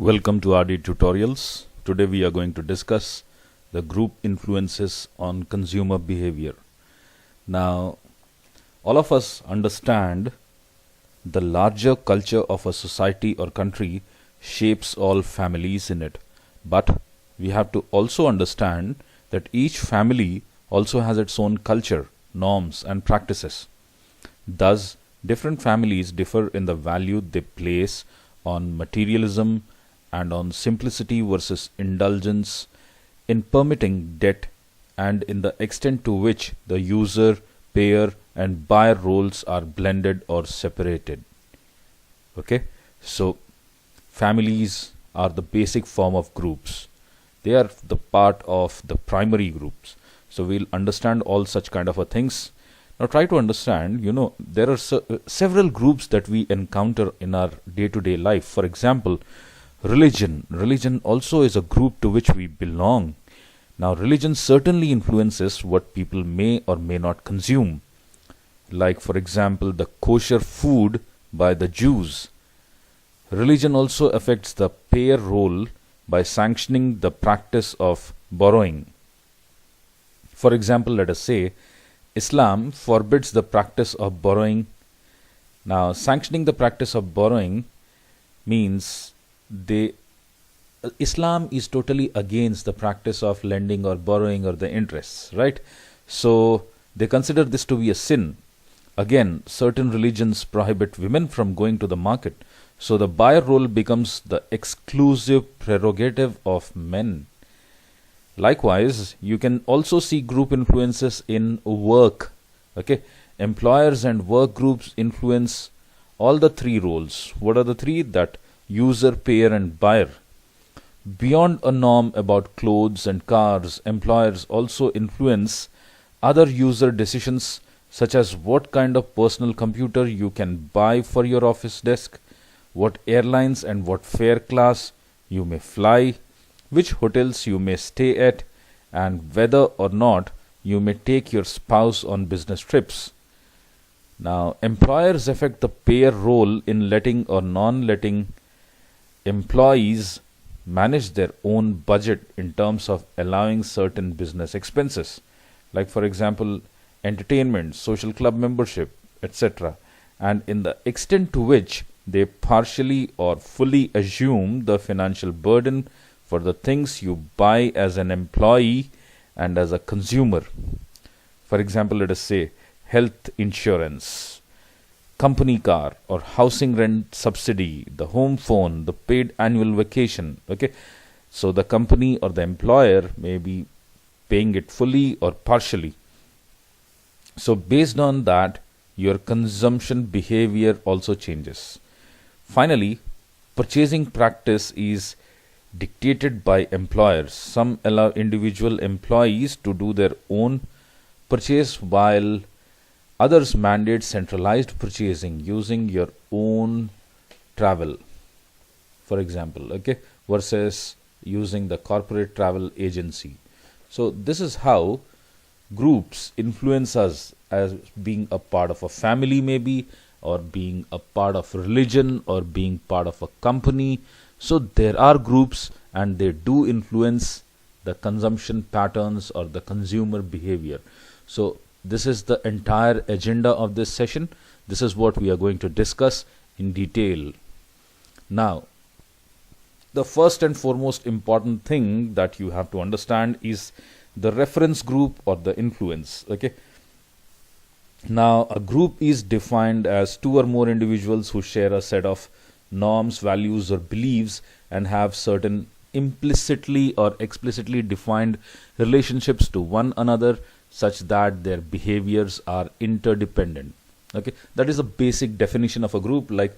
Welcome to RD Tutorials. Today we are going to discuss the group influences on consumer behavior. Now, all of us understand the larger culture of a society or country shapes all families in it. But we have to also understand that each family also has its own culture, norms, and practices. Thus, different families differ in the value they place on materialism and on simplicity versus indulgence, in permitting debt, and in the extent to which the user, payer, and buyer roles are blended or separated. Okay, so families are the basic form of groups. They are the part of the primary groups. So we'll understand all such kind of a things. Now try to understand, there are several groups that we encounter in our day-to-day life. For example, religion. Religion also is a group to which we belong. Now religion certainly influences what people may or may not consume. Like for example, the kosher food by the Jews. Religion also affects the payer role by sanctioning the practice of borrowing. For example, let us say Islam forbids the practice of borrowing. Now, sanctioning the practice of borrowing means Islam is totally against the practice of lending or borrowing or the interests, right? So they consider this to be a sin. Again, certain religions prohibit women from going to the market. So the buyer role becomes the exclusive prerogative of men. Likewise, you can also see group influences in work. Okay, employers and work groups influence all the three roles. What are the three? That user, payer, and buyer. Beyond a norm about clothes and cars, employers also influence other user decisions such as what kind of personal computer you can buy for your office desk, what airlines and what fare class you may fly, which hotels you may stay at, and whether or not you may take your spouse on business trips. Now, employers affect the payer role in letting or non-letting employees manage their own budget in terms of allowing certain business expenses, like for example, entertainment, social club membership, etc., and in the extent to which they partially or fully assume the financial burden for the things you buy as an employee and as a consumer. For example, let us say health insurance, company car or housing rent subsidy, the home phone, the paid annual vacation. Okay, so the company or the employer may be paying it fully or partially. So based on that, your consumption behavior also changes. Finally, purchasing practice is dictated by employers. Some allow individual employees to do their own purchase, while others mandate centralized purchasing using your own travel, for example, okay, versus using the corporate travel agency. So this is how groups influence us as being a part of a family, maybe, or being a part of religion, or being part of a company. So there are groups and they do influence the consumption patterns or the consumer behavior. So this is the entire agenda of this session. This is what we are going to discuss in detail. Now, the first and foremost important thing that you have to understand is the reference group or the influence. Okay. Now, a group is defined as two or more individuals who share a set of norms, values, or beliefs and have certain implicitly or explicitly defined relationships to one another such that their behaviors are interdependent. Okay, that is a basic definition of a group. Like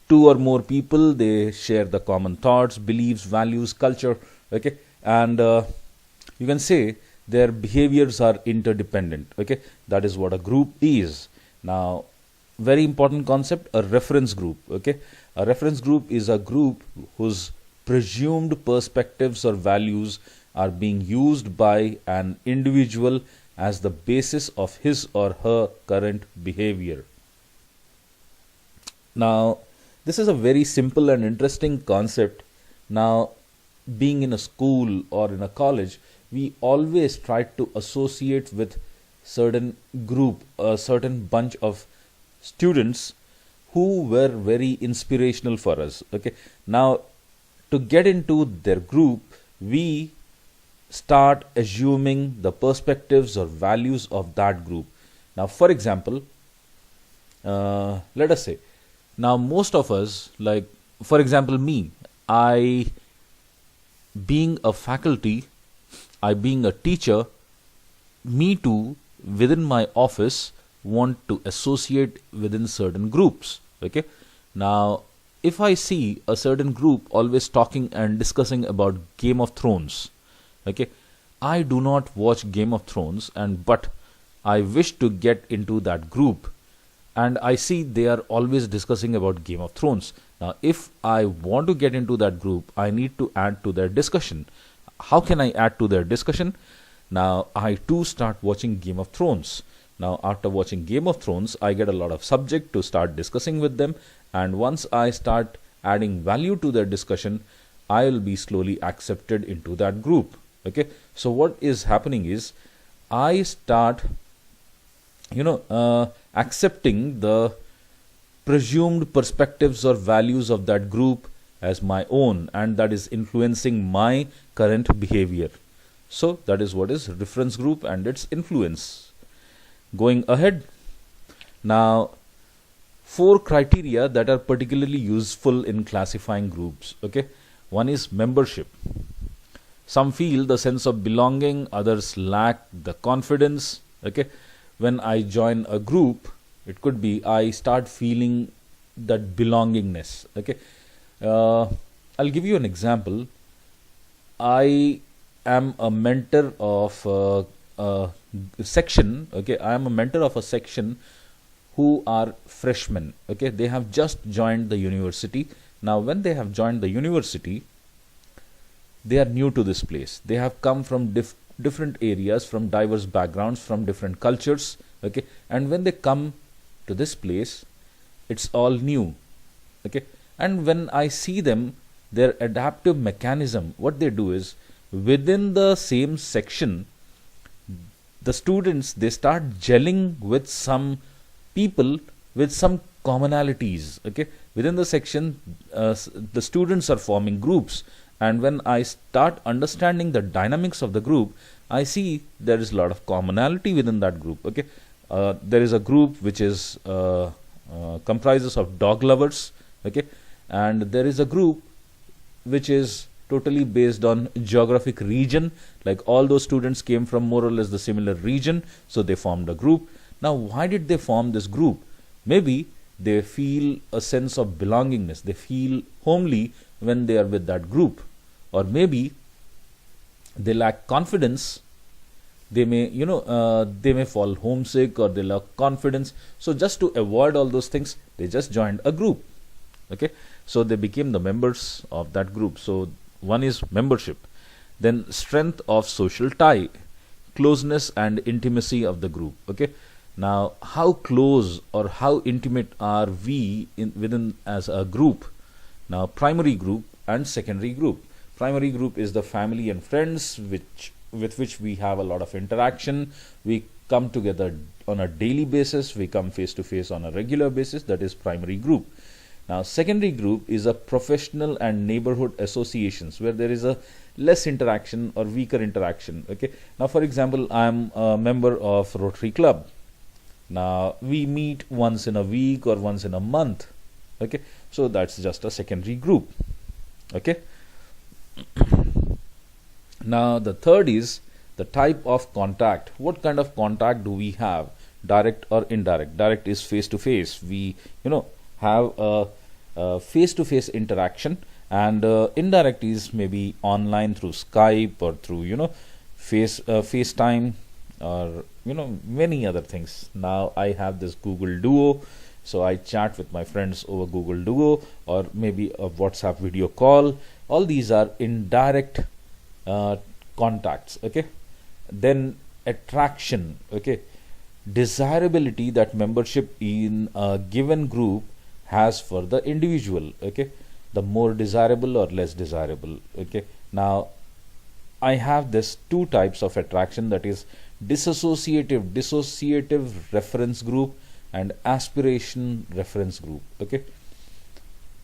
two or more people, they share the common thoughts, beliefs, values, culture. Okay, and you can say their behaviors are interdependent. Okay, that is what a group is. Now, very important concept, a reference group. Okay, a reference group is a group whose presumed perspectives or values are being used by an individual as the basis of his or her current behavior. Now, this is a very simple and interesting concept Now, being in a school or in a college, we always try to associate with certain group, a certain bunch of students who were very inspirational for us. Okay, now to get into their group, we start assuming the perspectives or values of that group. Now, for example, let us say, now most of us, like for example, me, I being a faculty, I being a teacher, me too, within my office, want to associate within certain groups. Okay, now if I see a certain group always talking and discussing about Game of Thrones, okay, I do not watch Game of Thrones, and but I wish to get into that group, and I see they are always discussing about Game of Thrones. Now, if I want to get into that group, I need to add to their discussion. How can I add to their discussion? Now, I too start watching Game of Thrones. Now, after watching Game of Thrones, I get a lot of subject to start discussing with them, and once I start adding value to their discussion, I will be slowly accepted into that group. Okay, so what is happening is I start accepting the presumed perspectives or values of that group as my own, and that is influencing my current behavior. So that is what is reference group and its influence. Going ahead, now 4 criteria that are particularly useful in classifying groups. Okay, one is membership. Some feel the sense of belonging, others lack the confidence. Okay, when I join a group, it could be I start feeling that belongingness. Okay, I'll give you an example. I am a mentor of a section. Okay, I am a mentor of a section who are freshmen. Okay, they have just joined the university. Now, when they have joined the university, they are new to this place. They have come from different areas, from diverse backgrounds, from different cultures. Okay, and when they come to this place, it's all new. Okay, and when I see them, their adaptive mechanism, what they do is, within the same section, the students, they start gelling with some people with some commonalities. Okay, within the section, the students are forming groups, and when I start understanding the dynamics of the group, I see there is a lot of commonality within that group. Okay, there is a group which is comprises of dog lovers. Okay, and there is a group which is totally based on geographic region, like all those students came from more or less the similar region, so they formed a group. Now, why did they form this group? Maybe they feel a sense of belongingness, they feel homely when they are with that group, or maybe they lack confidence. They may they may fall homesick, or they lack confidence. So just to avoid all those things, they just joined a group. Okay, so they became the members of that group. So one is membership. Then strength of social tie, closeness and intimacy of the group. Okay, now how close or how intimate are we within as a group? Now, primary group and secondary group. Primary group is the family and friends with which we have a lot of interaction. We come together on a daily basis, we come face to face on a regular basis. That is primary group. Now, secondary group is a professional and neighborhood associations, where there is a less interaction or weaker interaction. Okay, now for example, I am a member of Rotary Club. Now, we meet once in a week or once in a month. Okay, so that's just a secondary group. Okay, now the third is the type of contact. What kind of contact do we have? Direct or indirect? Direct is face to face. We have a face to face interaction, and indirect is maybe online through Skype or through FaceTime, or many other things. Now I have this Google Duo, so I chat with my friends over Google Duo, or maybe a WhatsApp video call. All these are indirect contacts. Okay, then attraction. Okay, desirability that membership in a given group has for the individual. Okay, the more desirable or less desirable. Okay, now I have this two types of attraction, that is dissociative reference group and aspiration reference group. Okay,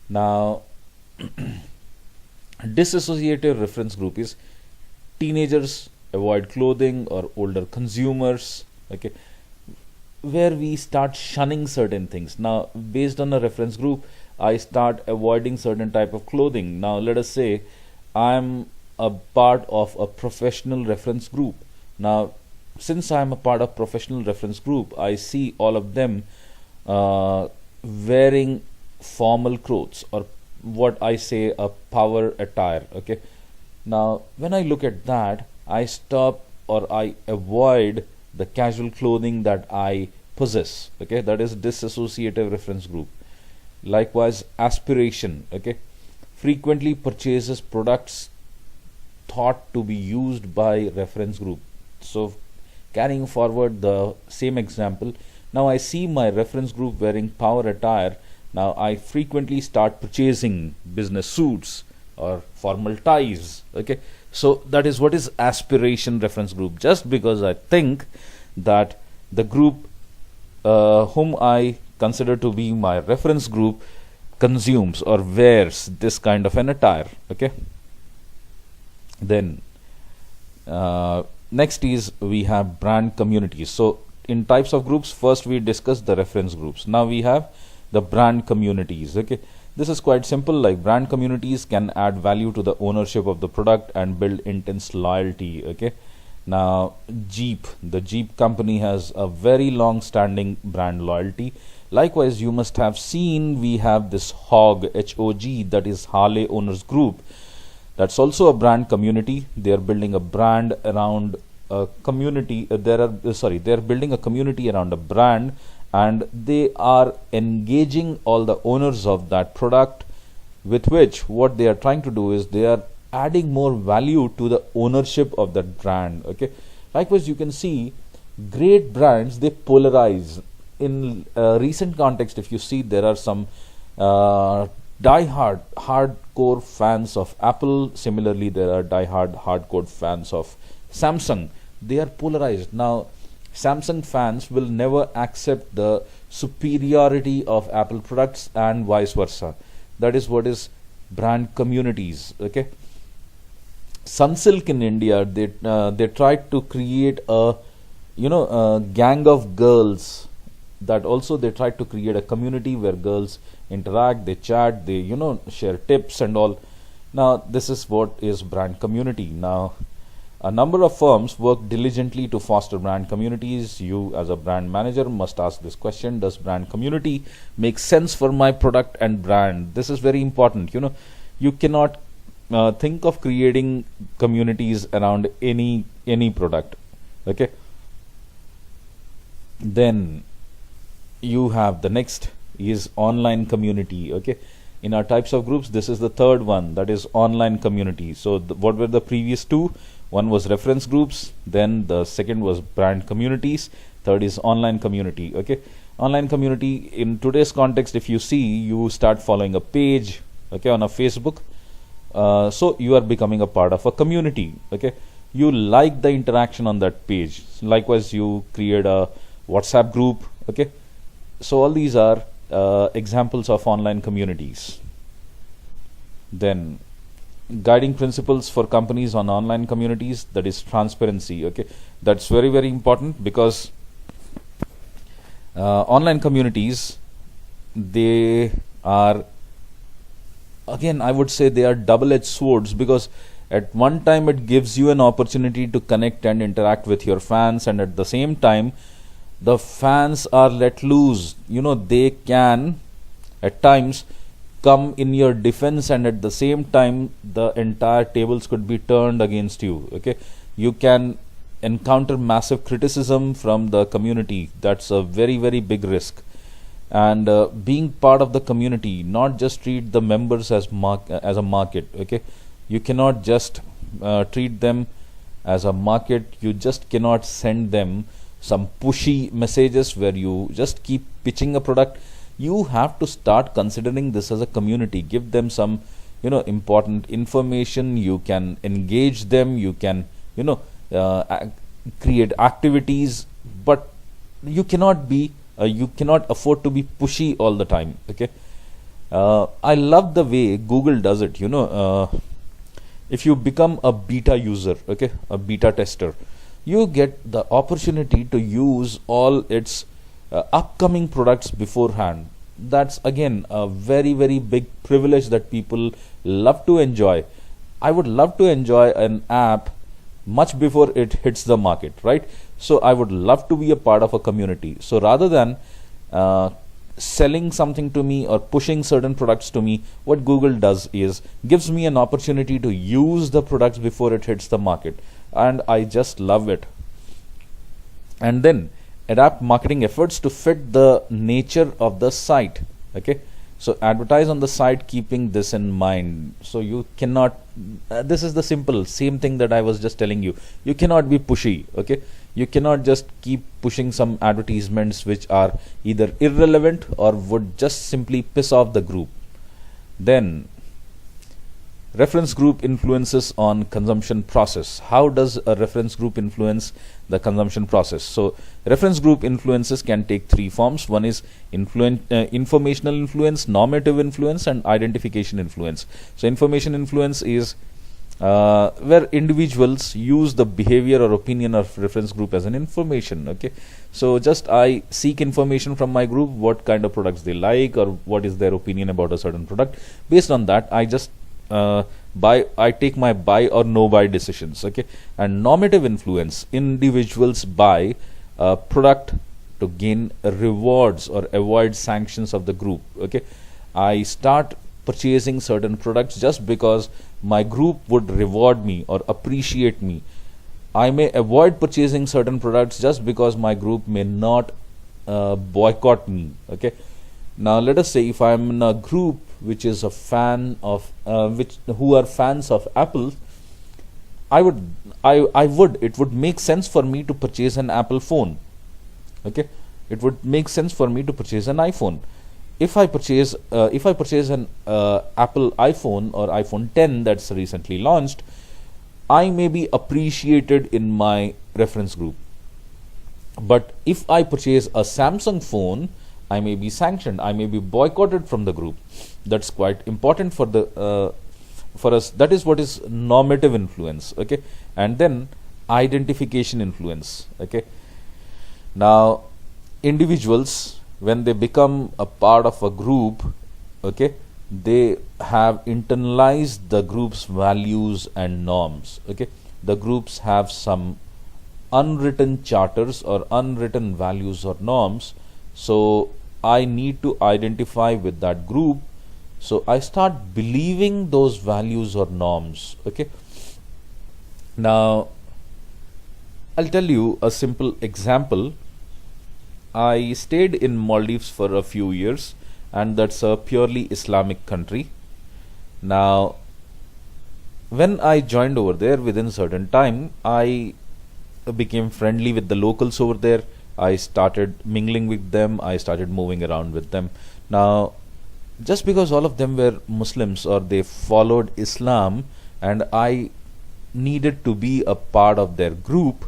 now dissociative reference group is teenagers avoid clothing or older consumers. Okay, where we start shunning certain things. Now based on a reference group, I start avoiding certain type of clothing. Now let us say I'm a part of a professional reference group. Now since I'm a part of professional reference group, I see all of them wearing formal clothes, or what I say a power attire. Okay, now when I look at that, I stop or I avoid the casual clothing that I possess. Okay, that is dissociative reference group. Likewise, aspiration. Okay, frequently purchases products thought to be used by reference group. So carrying forward the same example, now I see my reference group wearing power attire. Now I frequently start purchasing business suits or formal ties. Okay, so that is what is aspiration reference group. Just because I think that the group whom I consider to be my reference group consumes or wears this kind of an attire. Okay, then next is we have brand communities. So in types of groups, first we discuss the reference groups. Now we have the brand communities. Okay, this is quite simple. Like, brand communities can add value to the ownership of the product and build intense loyalty. Okay, now the Jeep company has a very long standing brand loyalty. Likewise, you must have seen we have this HOG, that is Harley Owners Group. That's also a brand community. They are building a brand around a community. They are building a community around a brand, and they are engaging all the owners of that product, with which what they are trying to do is they are adding more value to the ownership of that brand. Okay, likewise, you can see great brands, they polarize. In recent context, if you see, there are some hardcore fans of Apple. Similarly, there are hardcore fans of Samsung. They are polarized. Now Samsung fans will never accept the superiority of Apple products, and vice versa. That is what is brand communities. Okay, Sunsilk in India, they tried to create a gang of girls. That also they tried to create a community where girls interact, they chat, they share tips and all. Now this is what is brand community. Now a number of firms work diligently to foster brand communities. You as a brand manager must ask this question: does brand community make sense for my product and brand? This is very important. You cannot think of creating communities around any product. Okay, then you have the next is online community. Okay, in our types of groups, this is the third one, that is online community. So what were the previous two? One was reference groups, then the second was brand communities, third is online community. Okay, online community in today's context, if you see, you start following a page, okay, on a Facebook, so you are becoming a part of a community. Okay, you like the interaction on that page. Likewise, you create a WhatsApp group. Okay, so all these are examples of online communities. Then guiding principles for companies on online communities, that is transparency. Okay, that's very, very important, because online communities, they are, again, I would say they are double-edged swords, because at one time it gives you an opportunity to connect and interact with your fans, and at the same time the fans are let loose. They can at times come in your defense, and at the same time the entire tables could be turned against you. Okay, you can encounter massive criticism from the community. That's a very, very big risk. And being part of the community, not just treat the members as a market. Okay, you cannot just treat them as a market. You just cannot send them some pushy messages where you just keep pitching a product. you have to start considering this as a community. Give them some, important information. You can engage them. You can, create activities, but you cannot be, you cannot afford to be pushy all the time. Okay. I love the way Google does it. If you become a beta user, okay, a beta tester, you get the opportunity to use all its upcoming products beforehand. That's again a very, very big privilege that people love to enjoy. I would love to enjoy an app much before it hits the market, right? So I would love to be a part of a community. So rather than selling something to me or pushing certain products to me, what Google does is gives me an opportunity to use the products before it hits the market, and I just love it. And then adapt marketing efforts to fit the nature of the site. Okay, so advertise on the site keeping this in mind. So you cannot, this is the simple same thing that I was just telling you. You cannot be pushy. Okay, you cannot just keep pushing some advertisements which are either irrelevant or would just simply piss off the group. Then reference group influences on consumption process. How does a reference group influence the consumption process? So reference group influences can take three forms. One is informational influence, normative influence, and identification influence. So information influence is where individuals use the behavior or opinion of reference group as an information. Okay, so just I seek information from my group, what kind of products they like or what is their opinion about a certain product. Based on that, I just I take my buy or no buy decisions. Okay, and normative influence, individuals buy a product to gain rewards or avoid sanctions of the group. Okay, I start purchasing certain products just because my group would reward me or appreciate me. I may avoid purchasing certain products just because my group may not boycott me. Okay, now let us say if I'm in a group which is a fan of who are fans of Apple, it would make sense for me to purchase an Apple phone. Okay, it would make sense for me to purchase an iPhone. If I purchase an Apple iPhone or iPhone 10 that's recently launched, I may be appreciated in my reference group. But if I purchase a Samsung phone, I may be sanctioned. I may be boycotted from the group. That's quite important for the for us. That is what is normative influence. Okay, and then identification influence. Okay, now individuals, when they become a part of a group, okay, they have internalized the group's values and norms. Okay, the groups have some unwritten charters or unwritten values or norms. So I need to identify with that group. So I start believing those values or norms. Okay, now I'll tell you a simple example. I stayed in Maldives for a few years, and that's a purely Islamic country. Now, when I joined over there, within a certain time, I became friendly with the locals over there. I started mingling with them. I started moving around with them. Now, just because all of them were Muslims or they followed Islam, and I needed to be a part of their group,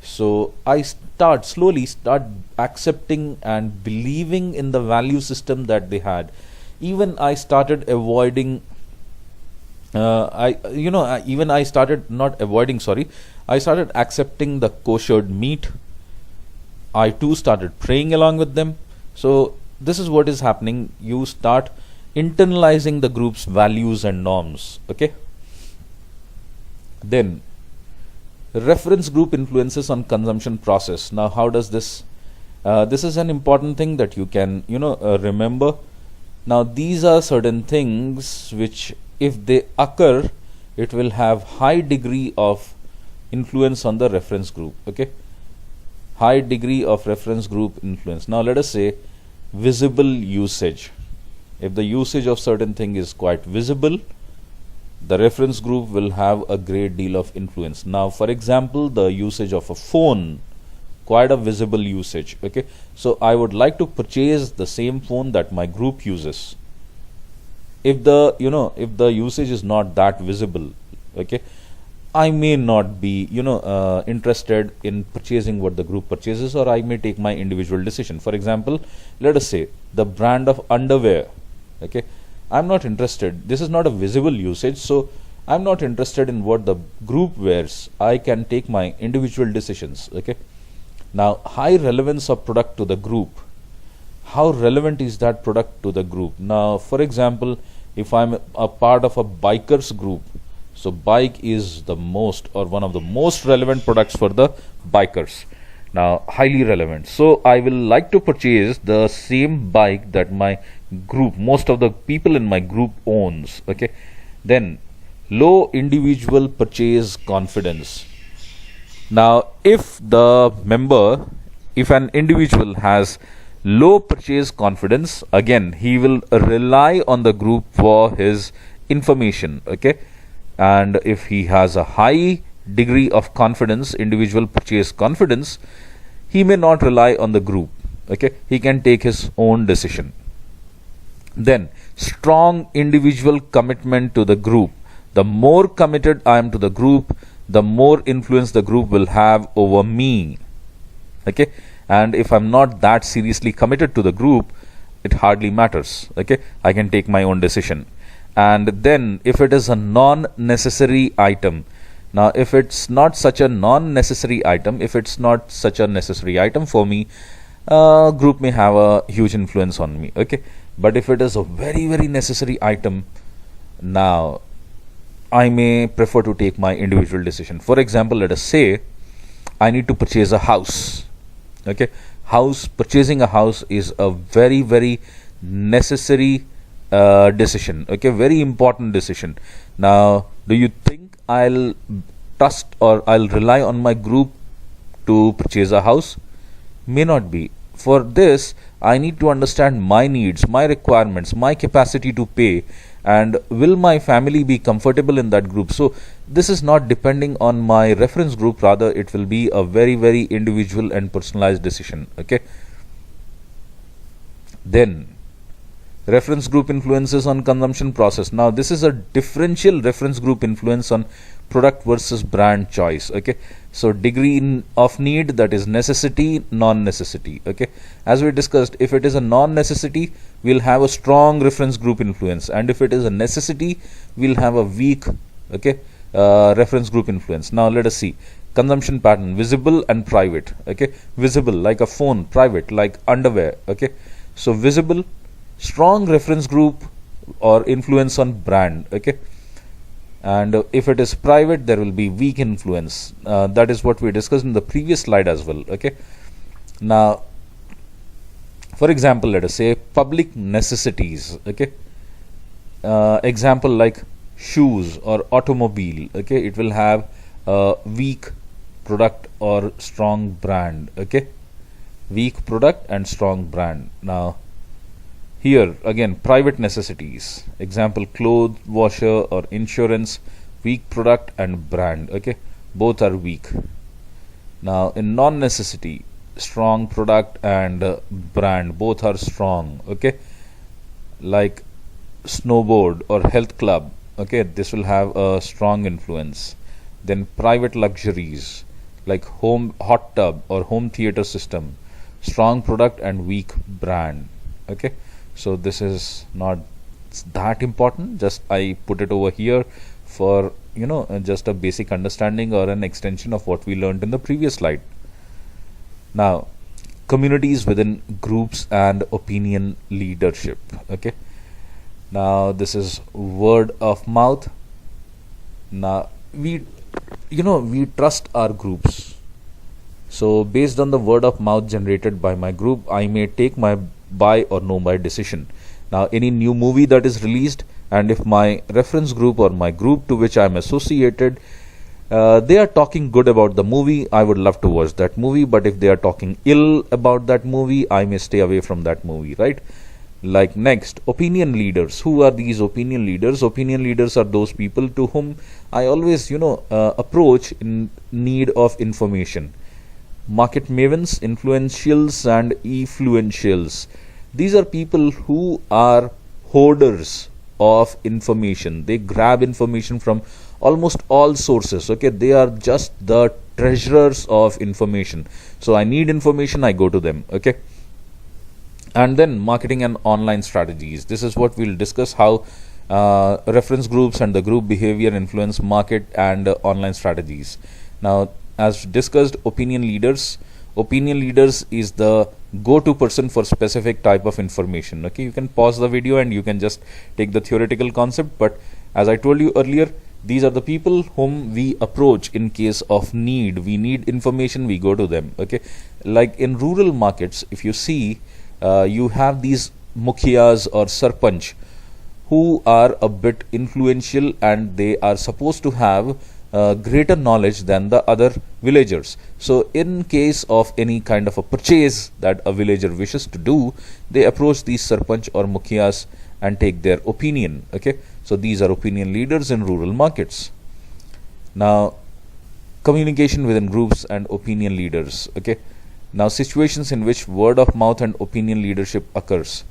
so I slowly start accepting and believing in the value system that they had. Even I started avoiding I started not avoiding, sorry, I started accepting the koshered meat. I too started praying along with them. So this is what is happening. You start internalizing the group's values and norms. Okay, then reference group influences on consumption process. Now how does this this is an important thing that you can remember. Now these are certain things which, if they occur, it will have high degree of influence on the reference group. Okay, high degree of reference group influence. Now let us say visible usage. If the usage of certain thing is quite visible, the reference group will have a great deal of influence. Now, for example, the usage of a phone quite a visible usage. Okay, so I would like to purchase the same phone that my group uses. If the if the usage is not that visible, okay, I may not be interested in purchasing what the group purchases, or I may take my individual decision. For example, let us say the brand of underwear. Okay, I'm not interested. This is not a visible usage, so I'm not interested in what the group wears. I can take my individual decisions. Okay, now high relevance of product to the group. How relevant is that product to the group? Now, for example, if I'm a part of a bikers group, so bike is the most or one of the most relevant products for the bikers. Now, highly relevant. So I will like to purchase the same bike that my group, most of the people in my group owns. Okay. Then low individual purchase confidence. Now, if an individual has low purchase confidence, again, he will rely on the group for his information. Okay. And if he has a high degree of confidence, individual purchase confidence, he may not rely on the group. Okay, he can take his own decision. Then strong individual commitment to the group. The more committed I am to the group, the more influence the group will have over me. Okay, and if I'm not that seriously committed to the group, it hardly matters. Okay, I can take my own decision. And then if it is a non-necessary item, now if it's not such a non-necessary item, if it's not such a necessary item for me, group may have a huge influence on me. Okay, but if it is a very very necessary item, now I may prefer to take my individual decision. For example, let us say I need to purchase a house. Okay, purchasing a house is a very very necessary decision. Okay, very important decision. Now, do you think I'll trust or I'll rely on my group to purchase a house? May not be. For this, I need to understand my needs, my requirements, my capacity to pay, and will my family be comfortable in that group. So this is not depending on my reference group, rather it will be a very very individual and personalized decision. Okay, then reference group influences on consumption process. Now this is a differential reference group influence on product versus brand choice. Okay, so degree of need, that is necessity, non-necessity. Okay, as we discussed, if it is a non-necessity, we'll have a strong reference group influence, and if it is a necessity, we'll have a weak reference group influence. Now let us see consumption pattern: visible and private. Okay, visible like a phone, private like underwear. Okay, so visible, strong reference group or influence on brand. Okay, and if it is private, there will be weak influence. That is what we discussed in the previous slide as well. Okay, now for example, let us say public necessities. Okay, example like shoes or automobile. Okay, it will have a weak product or strong brand. Okay, weak product and strong brand. Now here again, private necessities, example clothes washer or insurance, weak product and brand. Okay, both are weak. Now in non-necessity, strong product and brand, both are strong. Okay, like snowboard or health club. Okay, this will have a strong influence. Then private luxuries like home hot tub or home theater system, strong product and weak brand. Okay, so this is not that important, just I put it over here for just a basic understanding or an extension of what we learned in the previous slide. Now communities within groups and opinion leadership. Okay, now this is word of mouth. Now we trust our groups, so based on the word of mouth generated by my group, I may take my buy or no buy decision. Now any new movie that is released, and if my reference group or my group to which I am associated, they are talking good about the movie, I would love to watch that movie. But if they are talking ill about that movie, I may stay away from that movie, right? Like next, opinion leaders. Who are these opinion leaders? Opinion leaders are those people to whom I always approach in need of information. Market mavens, influentials, and effluentials. These are people who are hoarders of information. They grab information from almost all sources. Okay, they are just the treasurers of information. So I need information, I go to them. Okay. And then marketing and online strategies. This is what we'll discuss, how reference groups and the group behavior influence market and online strategies. Now, as discussed, opinion leaders. Opinion leaders is the go-to person for specific type of information. Okay, you can pause the video and you can just take the theoretical concept. But as I told you earlier, these are the people whom we approach in case of need. We need information, we go to them. Okay, like in rural markets, if you see, you have these mukhias or sarpanch who are a bit influential, and they are supposed to have greater knowledge than the other villagers. So in case of any kind of a purchase that a villager wishes to do, they approach these sarpanch or mukhias and take their opinion. Okay, so these are opinion leaders in rural markets. Now, communication within groups and opinion leaders. Okay, now situations in which word of mouth and opinion leadership occurs.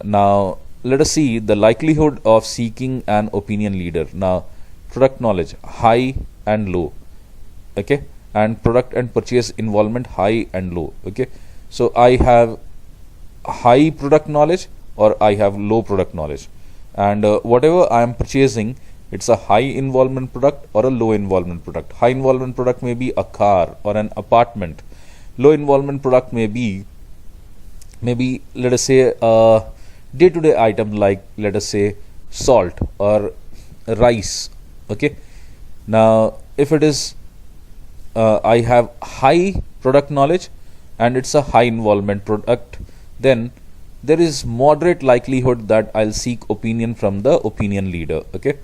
Now let us see the likelihood of seeking an opinion leader. Now, product knowledge, high and low. Okay, and product and purchase involvement, high and low. Okay, so I have high product knowledge or I have low product knowledge, and whatever I am purchasing, it's a high involvement product or a low involvement product. High involvement product may be a car or an apartment. Low involvement product may be, maybe let us say, a day-to-day item, like let us say salt or rice. Okay, now if it is I have high product knowledge and it's a high involvement product, then there is moderate likelihood that I'll seek opinion from the opinion leader. Okay,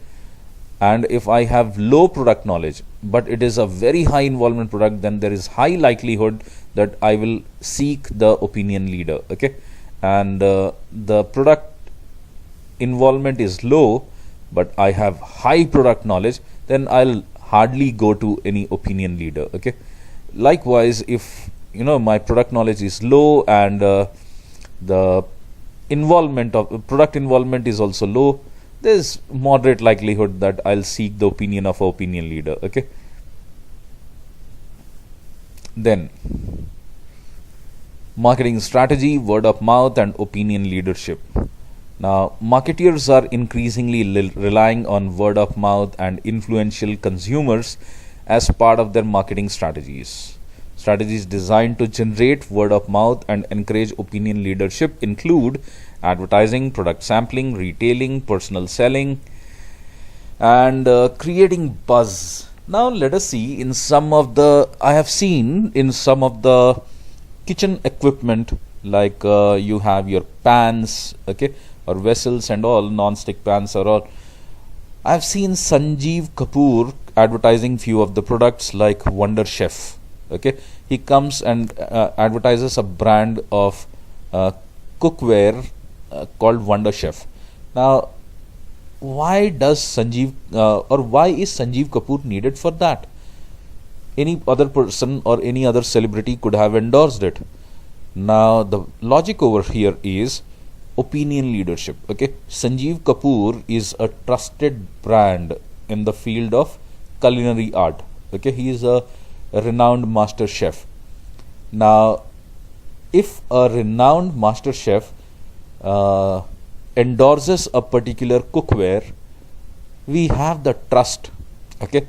and if I have low product knowledge but it is a very high involvement product, then there is high likelihood that I will seek the opinion leader. Okay, and the product involvement is low but I have high product knowledge, then I'll hardly go to any opinion leader. Okay, likewise, if my product knowledge is low and the involvement of product involvement is also low, there's moderate likelihood that I'll seek the opinion of an opinion leader. Okay, then marketing strategy, word of mouth and opinion leadership. Now, marketeers are increasingly relying on word of mouth and influential consumers as part of their marketing strategies. Strategies designed to generate word of mouth and encourage opinion leadership include advertising, product sampling, retailing, personal selling, and creating buzz. Now, let us see in some of the, I have seen in some of the kitchen equipment, like you have your pans, okay, or vessels and all, non-stick pans or all. I've seen Sanjeev Kapoor advertising few of the products like Wonder Chef. Okay, he comes and advertises a brand of cookware called Wonder Chef. Now, why does Sanjeev or why is Sanjeev Kapoor needed for that? Any other person or any other celebrity could have endorsed it. Now, the logic over here is opinion leadership. Okay, Sanjeev Kapoor is a trusted brand in the field of culinary art. Okay, he is a renowned master chef. Now, if a renowned master chef endorses a particular cookware, we have the trust. Okay,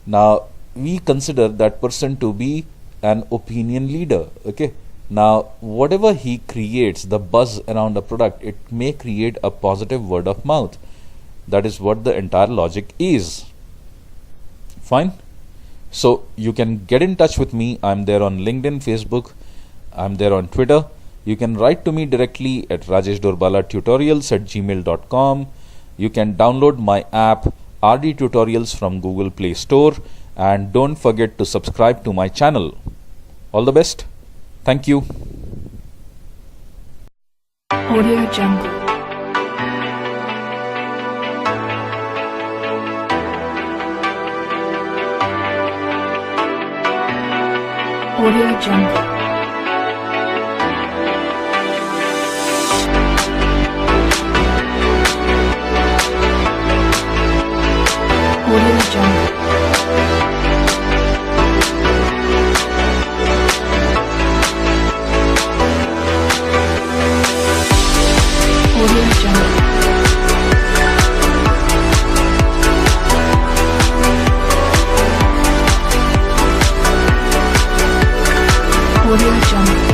now we consider that person to be an opinion leader. Okay, now whatever he creates, the buzz around a product, it may create a positive word of mouth. That is what the entire logic is. Fine. So you can get in touch with me. I'm there on LinkedIn, Facebook. I'm there on Twitter. You can write to me directly at rajeshdorbala@gmail.com. You can download my app RD Tutorials from Google Play Store, and don't forget to subscribe to my channel. All the best. Thank you. Audio Jungle. Audio Jungle. Audio Jungle. Audio Jungle. Audio Jungle.